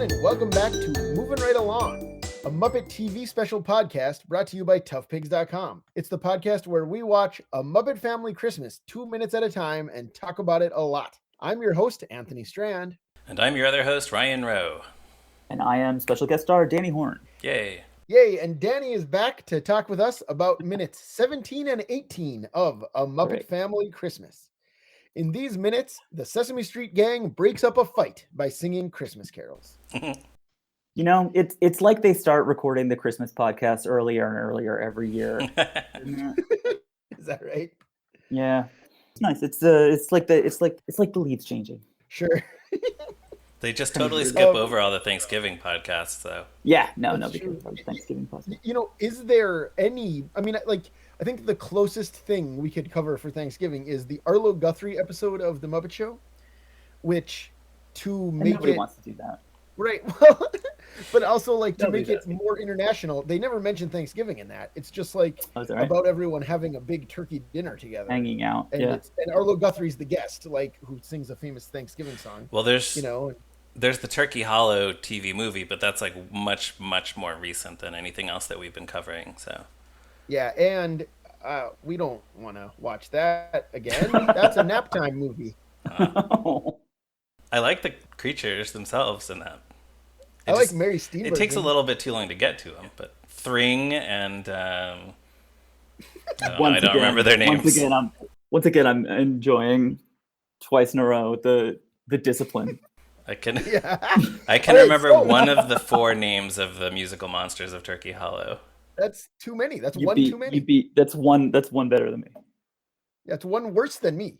everyone, and welcome back to Movin' Right Along, a Muppet TV special podcast brought to you by toughpigs.com. It's the podcast where we watch A Muppet Family Christmas 2 minutes at a time and talk about it a lot. I'm your host, Anthony Strand. And I'm your other host, Ryan Rowe. And I am special guest star Danny Horn. Yay. Yay, and Danny is back to talk with us about minutes 17 and 18 of A Muppet Family Christmas. In these minutes, the Sesame Street gang breaks up a fight by singing Christmas carols. You know, it's like they start recording the Christmas podcast earlier and earlier every year. Is that right? Yeah, it's nice. It's like the leaves changing. Sure. They just totally skip over all the Thanksgiving podcasts, though. Yeah, no, because of Thanksgiving podcast. You know, is there any? I mean, I think the closest thing we could cover for Thanksgiving is the Arlo Guthrie episode of The Muppet Show, which nobody wants to do that. Right. Well, but also to Nobody make it more international, they never mention Thanksgiving in that. It's just about everyone having a big turkey dinner together, hanging out. And, and Arlo Guthrie's the guest, who sings a famous Thanksgiving song. Well, there's the Turkey Hollow TV movie, but that's much, much more recent than anything else that we've been covering. So. Yeah, and we don't want to watch that again. That's a nap time movie. I like the creatures themselves in that. I like Mary Steenburgen. It takes a little bit too long to get to them, but Thring and I don't remember their names. Once again, I'm enjoying twice in a row the discipline. I can remember one of the four names of the musical monsters of Turkey Hollow. That's too many. That's too many. That's one better than me. That's one worse than me,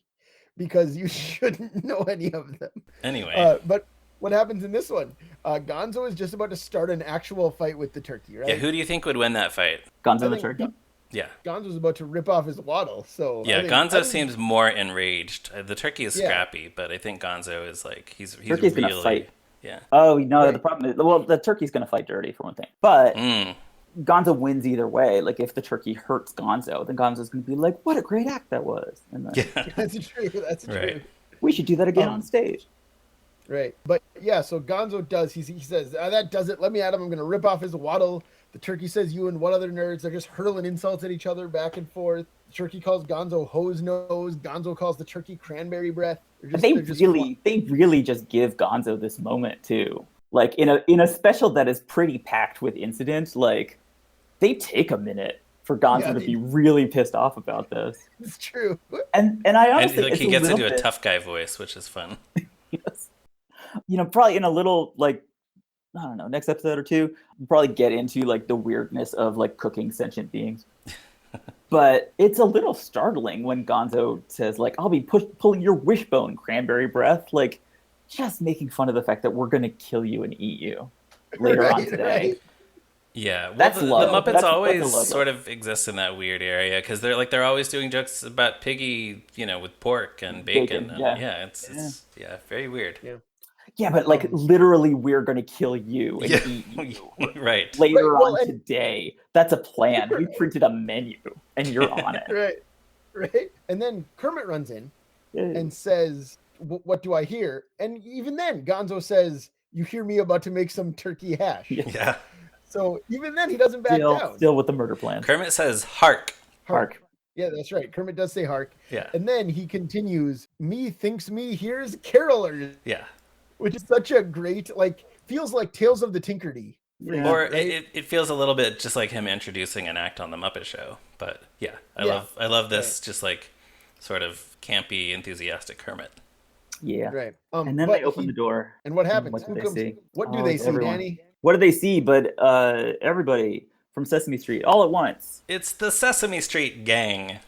because you shouldn't know any of them. Anyway. But what happens in this one? Gonzo is just about to start an actual fight with the turkey, right? Yeah, who do you think would win that fight? Gonzo the turkey? Yeah. Gonzo's about to rip off his waddle, so... Yeah, Gonzo seems more enraged. The turkey is scrappy, but I think Gonzo is he's Turkey's really... gonna fight. Yeah. Oh, no, right. The problem is... Well, the turkey's gonna fight dirty, for one thing. But... Gonzo wins either way. If the turkey hurts Gonzo, then Gonzo's going to be like, what a great act that was. And then, That's true. That's true. Right. We should do that again on stage. Right. But yeah, so Gonzo does. He says, that does it. Let me at him. I'm going to rip off his waddle. The turkey says, you and one other nerds. They're just hurling insults at each other back and forth. The turkey calls Gonzo hose nose. Gonzo calls the turkey cranberry breath. They really just give Gonzo this moment too. In a special that is pretty packed with incidents, they take a minute for Gonzo to be really pissed off about this. It's true. And I honestly... he gets into a tough guy voice, which is fun. Yes. Probably in a little, I don't know, next episode or two, we'll probably get into, the weirdness of, cooking sentient beings. But it's a little startling when Gonzo says, I'll be pulling your wishbone, cranberry breath. Just making fun of the fact that we're going to kill you and eat you later on today. Right. Yeah, well, that's the Muppets always sort of exist in that weird area because they're always doing jokes about piggy, with pork and bacon. It's very weird. Yeah, but literally, we're gonna kill you and eat you right later on today. That's a plan. We printed a menu, and you're on it. Right. And then Kermit runs in and says, "What do I hear?" And even then, Gonzo says, "You hear me about to make some turkey hash." Yeah. So even then, he doesn't back down. Still with the murder plan. Kermit says, "Hark." Hark. Yeah, that's right. Kermit does say hark. Yeah. And then he continues, Methinks here's carolers. Yeah. Which is such a great, feels like Tales of the Tinkerty. Yeah. Or right? it feels a little bit just like him introducing an act on the Muppet Show. But yeah, I love this just sort of campy, enthusiastic Kermit. Yeah. Right. And then they open the door. And what happens? What do they see? What do they see, Danny? What do they see but everybody from Sesame Street all at once? It's the Sesame Street gang.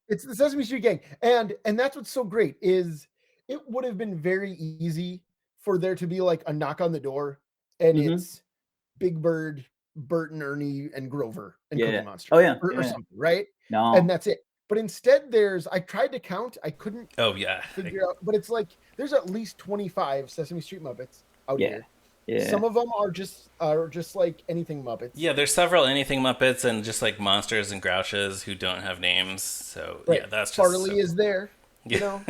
It's the Sesame Street gang. And that's what's so great is it would have been very easy for there to be a knock on the door and it's Big Bird, Bert and Ernie and Grover and Cookie Monster. Oh, yeah. Or something, right? No. And that's it. But instead I tried to count. I couldn't figure out. But it's there's at least 25 Sesame Street Muppets out here. Yeah. Some of them are just anything Muppets. Yeah, there's several anything Muppets and just monsters and grouches who don't have names. So yeah, that's just Farley is there. You know.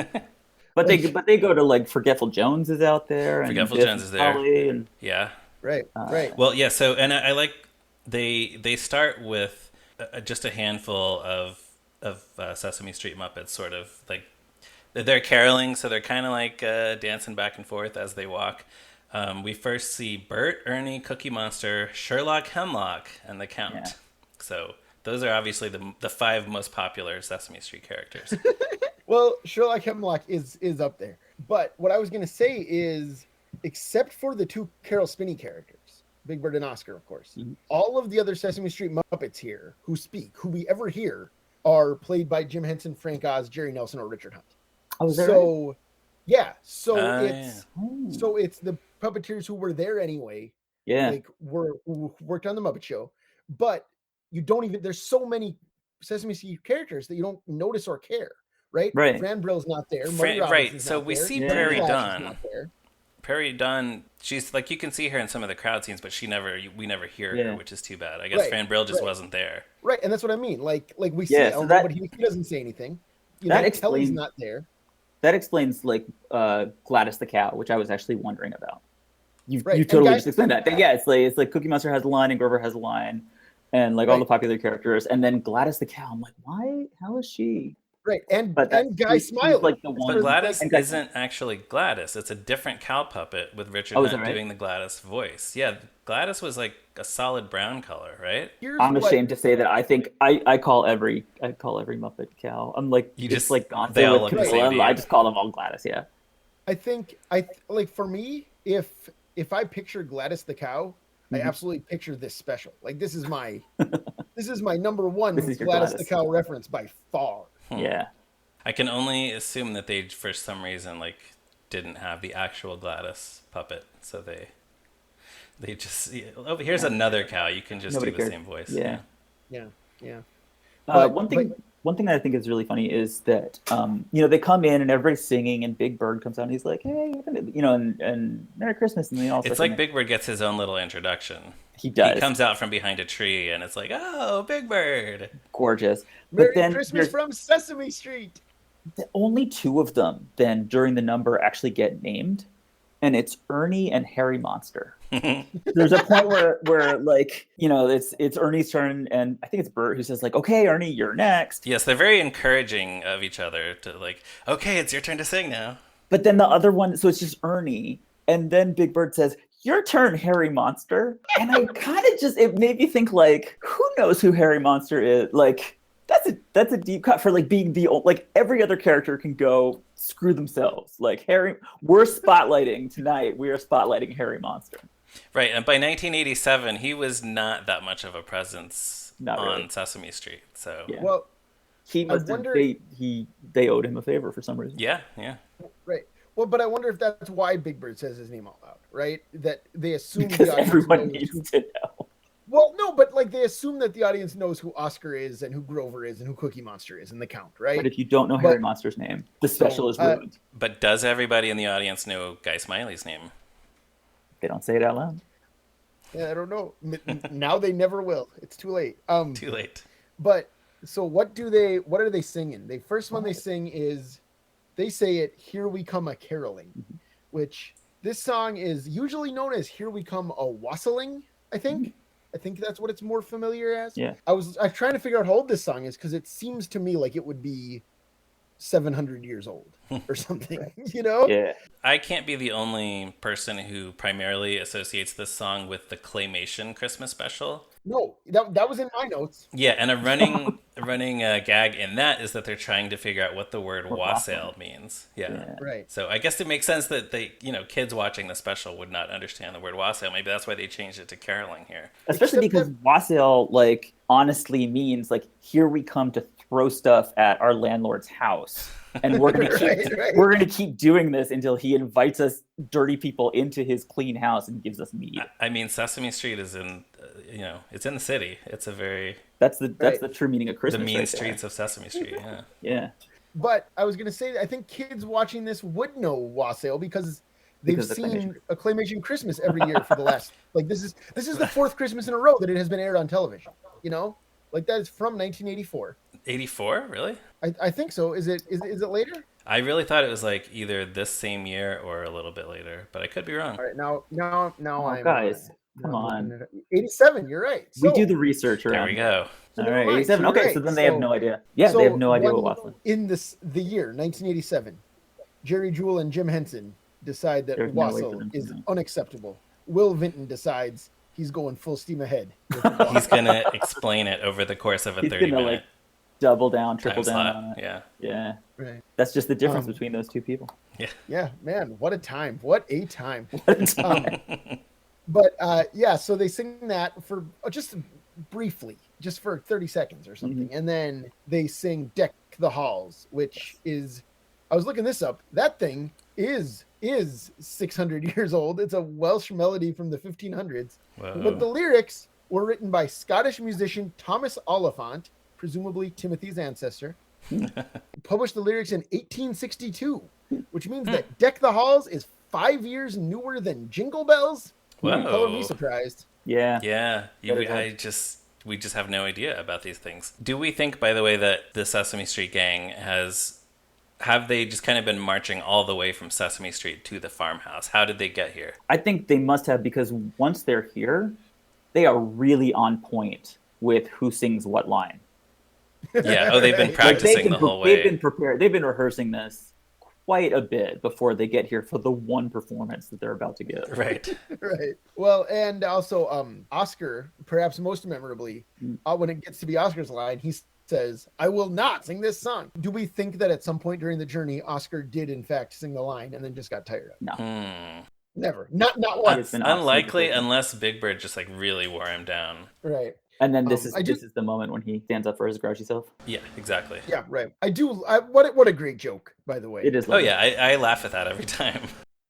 But they go to Forgetful Jones is out there. Forgetful Jones is there. And, yeah. Right. Right. Well, yeah. So, and I like they start with just a handful of Sesame Street Muppets, sort of like they're caroling, so they're kind of like dancing back and forth as they walk. We first see Bert, Ernie, Cookie Monster, Sherlock Hemlock, and the Count. Yeah. So those are obviously the five most popular Sesame Street characters. Well, Sherlock Hemlock is up there. But what I was going to say is, except for the two Carol Spinney characters, Big Bird and Oscar, of course, all of the other Sesame Street Muppets here who we ever hear, are played by Jim Henson, Frank Oz, Jerry Nelson, or Richard Hunt. Oh, is that so, right? yeah. So Oh. so it's the puppeteers who were there anyway. Yeah. Like who worked on the Muppet Show, but you don't even. There's so many Sesame Street characters that you don't notice or care. Right. Right. Fran Brill's not there. Marty Robbins Right. is So not we there. see Yeah. Prairie Flash is Dawn. not there. Prairie Dawn, she's like, you can see her in some of the crowd scenes, but we never hear Yeah. her, which is too bad. I guess Right, Fran Brill just right. wasn't there. Right, and that's what I mean. Like we see Yeah, so Elmo, that- but he doesn't say anything. You that know, Kelly's explains- not there. That explains like Gladys the Cow, which I was actually wondering about. You Right, you and totally Guy- just explained that. Yeah, it's like Cookie Monster has a line and Grover has a line, and like all Right. the popular characters, and then Gladys the Cow. I'm like, why? How is she? Right, and But that- Guy he's Smiley. like the one. But Gladys and Guy- isn't actually Gladys. It's a different cow puppet with Richard Oh, is Hunt that right? doing the Gladys voice. Yeah, Gladys was like a solid brown color, right? Here's I'm what- ashamed to say that I think I call every Muppet Cow. I'm like You it's just- like they all Gonzo look with the same Camilla. to you. I just call them all Gladys. Yeah. I think like for me, if I picture Gladys the Cow, I absolutely picture this special. Like this is my number one This is your Gladys the Gladys. Cow reference by far. Yeah. I can only assume that they, for some reason, like didn't have the actual Gladys puppet, so they just oh, here's another cow. You can just Nobody do the cared. same voice. Yeah. Yeah. One thing that I think is really funny is that they come in and everybody's singing and Big Bird comes out and he's like, hey, and Merry Christmas, and they all It's start like singing. Big Bird gets his own little introduction. He does. He comes out from behind a tree, and it's like, oh, Big Bird. Gorgeous. Merry But then Christmas from Sesame Street. only two of them then during the number actually get named, and it's Ernie and Harry Monster. There's a point where like it's Ernie's turn, and I think it's Bert who says like, okay, Ernie, you're next. Yes, they're very encouraging of each other to like, okay, it's your turn to sing now. But then the other one, so it's just Ernie, and then Big Bird says, your turn, Harry Monster. And I kind of it made me think like, who knows who Harry Monster is? Like that's a deep cut for like being like every other character can go screw themselves. Like we're spotlighting tonight. We are spotlighting Harry Monster. Right, and by 1987, he was not that much of a presence Not on really. Sesame Street. So Yeah. Well, He must have, wonder- they owed him a favor for some reason. yeah. right. Well, but I wonder if that's why Big Bird says his name out loud, right? That they assume Because the audience everyone knows needs who- to know. Well, no, but like they assume that the audience knows who Oscar is and who Grover is and who Cookie Monster is and the Count, right? But if you don't know Harry Monster's name, the special is ruined. But does everybody in the audience know Guy Smiley's name? They don't say it out loud. Yeah, I don't know. Now they never will. It's too late. Too late. But so what are they singing? The first one they sing is they say it, Here We Come a Caroling, which this song is usually known as Here We Come a Wassailing, I think. I think that's what it's more familiar as. Yeah. I was trying to figure out how old this song is because it seems to me like it would be 700 years old or something, you know? Yeah. I can't be the only person who primarily associates this song with the Claymation Christmas special. No, that was in my notes. Yeah, and a running gag in that is that they're trying to figure out what the word wassail means. Yeah. Right. So I guess it makes sense that kids watching the special would not understand the word wassail. Maybe that's why they changed it to caroling here. Especially Except because wassail, like, honestly means, like, here we come to throw stuff at our landlord's house. And we're gonna we're gonna keep doing this until he invites us dirty people into his clean house and gives us meat. I mean, Sesame Street is in, it's in the city. It's a very That's the true meaning of Christmas. the mean right streets of Sesame Street. Yeah. Yeah. But I was going to say, I think kids watching this would know wassail because they've Because of seen a Claymation Christmas every year for the last, like this is the fourth Christmas in a row that it has been aired on television, you know? Like that is from 1984. 84, really? I think so. Is it later? I really thought it was like either this same year or a little bit later, but I could be wrong. All right, now Oh, I'm guys, Come on. 87, you're right. We So, do the research There around we here. go. so All never right, mind. 87. So you're Okay, so right. then they have no idea. Yeah, they have no idea what wassailing. In the year 1987, Jerry Jewell and Jim Henson decide that There's no way for wassail them to is know. unacceptable. Will Vinton decides he's going full steam ahead. He's gonna explain it over the course of a He's 30 gonna minute like double down, triple time down slot. on it. Yeah. Yeah. Right. That's just the difference Um, between those two people. Yeah, man, what a time. What a time. What a time. But yeah, so they sing that for just briefly, just for 30 seconds or something. And then they sing Deck the Halls, which is, I was looking this up. That thing is 600 years old. It's a Welsh melody from the 1500s. Whoa. But the lyrics were written by Scottish musician Thomas Oliphant, presumably Timothy's ancestor. He published the lyrics in 1862, which means that Deck the Halls is 5 years newer than Jingle Bells. Whoa. Color me surprised. Yeah. Yeah, we just have no idea about these things. Do we think, by the way, that the Sesame Street gang have they just kind of been marching all the way from Sesame Street to the farmhouse? How did they get here? I think they must have, because once they're here, they are really on point with who sings what line. Yeah. Oh, they've been Right. practicing the whole way. They've been prepared. They've been rehearsing this quite a bit before they get here for the one performance that they're about to give. Right. Right. Well, and also Oscar, perhaps most memorably, when it gets to be Oscar's line, he says, "I will not sing this song." Do we think that at some point during the journey, Oscar did in fact sing the line and then just got tired of it? No. Never. Not once. It's been Unlikely, awesome. unless Big Bird just like really wore him down. Right. And then this I is the moment when he stands up for his grouchy self. Yeah, exactly. Yeah, right. What a great joke, by the way. It is. Oh yeah, I laugh at that every time.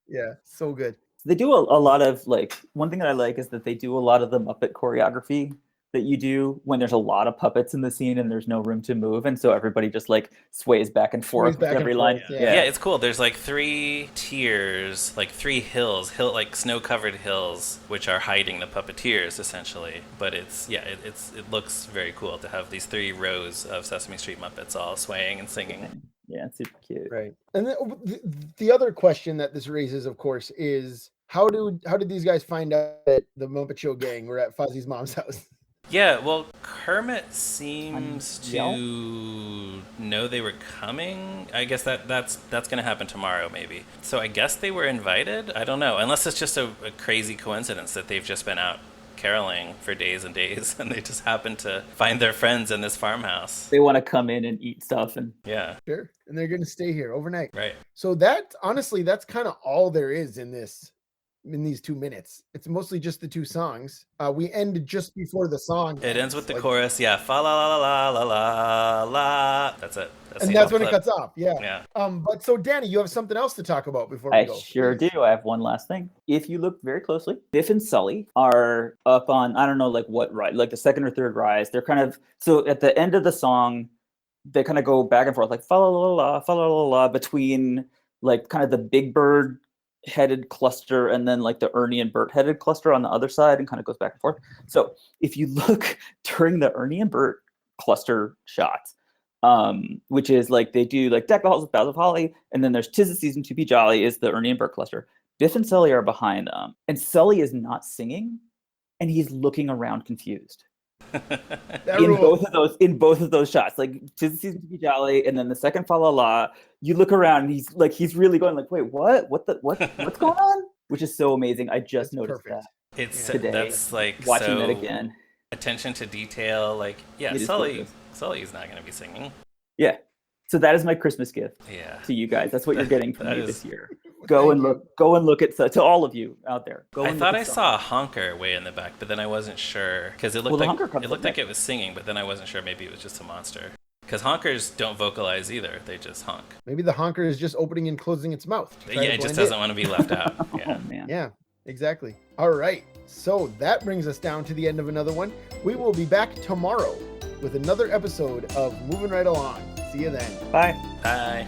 Yeah, so good. They do a lot of, like, one thing that I like is that they do a lot of the Muppet choreography that you do when there's a lot of puppets in the scene and there's no room to move, and so everybody just like sways back and forth with every line. Yeah, it's cool. There's like 3 tiers, like 3 hills, like snow-covered hills, which are hiding the puppeteers essentially. But it looks very cool to have these 3 rows of Sesame Street Muppets all swaying and singing. Yeah, it's super cute. Right. And the other question that this raises, of course, is how did these guys find out that the Muppet Show gang were at Fozzie's mom's house? Yeah, well, Kermit seems to know they were coming. I guess that's going to happen tomorrow, maybe. So I guess they were invited? I don't know. Unless it's just a crazy coincidence that they've just been out caroling for days and days, and they just happen to find their friends in this farmhouse. They want to come in and eat stuff, and yeah, sure, and they're going to stay here overnight. Right. So that's kind of all there is in these 2 minutes. It's mostly just the 2 songs. We end just before the song. It ends with the chorus. Yeah, fa la la la la la la. That's it. That's when it cuts off. Yeah. Yeah. But so Danny, you have something else to talk about before we go? I sure do. I have one last thing. If you look very closely, Biff and Sully are up on, I don't know, like what rise, like the second or third rise. They're kind of, so at the end of the song, they kind of go back and forth, like fa la la la between like kind of the Big Bird headed cluster and then like the Ernie and Bert headed cluster on the other side, and kind of goes back and forth. So if you look during the Ernie and Bert cluster shots, which is like they do like Deck the Halls with Boughs of Holly, and then there's 'Tis the Season to Be Jolly is the Ernie and Bert cluster. Biff and Sully are behind them, and Sully is not singing, and he's looking around confused. in both of those shots, like 'Tis the Season to Be Jolly, and then the second fa la la, you look around and he's really going like, wait, what's going on? Which is so amazing. I just noticed perfect. that. It's today, that's like watching so that again. Attention to detail, like Sully's not gonna be singing. Yeah. So that is my Christmas gift to you guys. That's what you're getting from me this year. Go and look at, to all of you out there. I thought I saw a honker way in the back, but then I wasn't sure because it looked like it was singing, but then I wasn't sure. Maybe it was just a monster. Because honkers don't vocalize either; they just honk. Maybe the honker is just opening and closing its mouth. Yeah, it just doesn't want to be left out. Yeah. Oh, man. Yeah, exactly. All right, so that brings us down to the end of another one. We will be back tomorrow with another episode of Moving Right Along. See you then. Bye. Bye.